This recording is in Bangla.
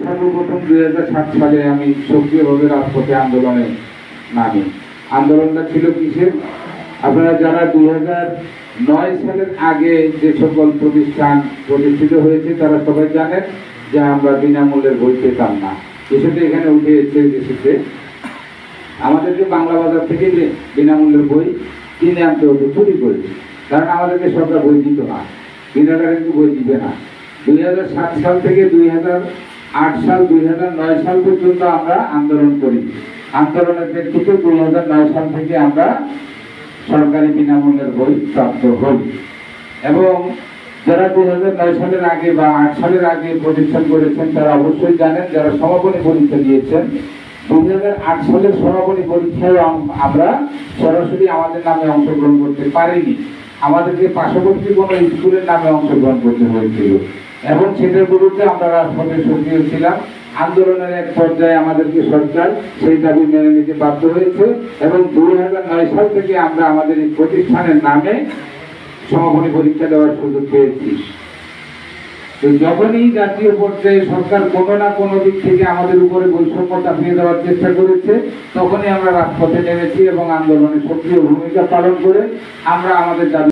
সর্বপ্রথম 2007 সালে আমি সক্রিয়ভাবে রাজপথে আন্দোলনে নামি। আন্দোলনটা ছিল কিসের? আপনারা যারা 2009 সালের আগে যে সকল প্রতিষ্ঠান প্রতিষ্ঠিত হয়েছে তারা সবাই জানেন যে আমরা বিনামূল্যের বই পেতাম না। বিষয়টা এখানে উঠে এসেছে আমাদেরকে বাংলা বাজার থেকে বিনামূল্যের বই কিনে আনতে হতো চুরি করে, কারণ আমাদেরকে সরকার বই দিত না, বিনাটা কিন্তু বই দিবে না। 2007 সাল থেকে 2008 সাল 2009 সাল পর্যন্ত আমরা আন্দোলন করি। আন্দোলনের প্রেক্ষিতে 2009 সাল থেকে আমরা সরকারি বিনামূল্যের বই প্রাপ্ত হই। এবং যারা 2009 সালের আগে বা 8 সালের আগে প্রতিষ্ঠান করেছেন তারা অবশ্যই জানেন, যারা সমাপনী পরীক্ষা দিয়েছেন 2008 সালের সমাপনী পরীক্ষায় আমরা সরাসরি আমাদের নামে অংশগ্রহণ করতে পারিনি, আমাদেরকে পার্শ্ববর্তী কোনো স্কুলের নামে অংশগ্রহণ করতে হয়েছিল এবং সেটার বিরুদ্ধে আমরা রাজপথে সক্রিয় ছিলাম। আন্দোলনের এক পর্যায়ে আমাদেরকে সরকার সেই দাবি মেনে নিতে বাধ্য হয়েছে এবং 2009 সাল থেকে আমরা আমাদের এই প্রতিষ্ঠানের নামে সমাপনী পরীক্ষা দেওয়ার সুযোগ পেয়েছি। তো যখনই জাতীয় পর্যায়ে সরকার কোনো না কোনো দিক থেকে আমাদের উপরে বৈষম্য চাপিয়ে দেওয়ার চেষ্টা করেছে, তখনই আমরা রাজপথে নেমেছি এবং আন্দোলনে সক্রিয় ভূমিকা পালন করে আমরা আমাদের দাবি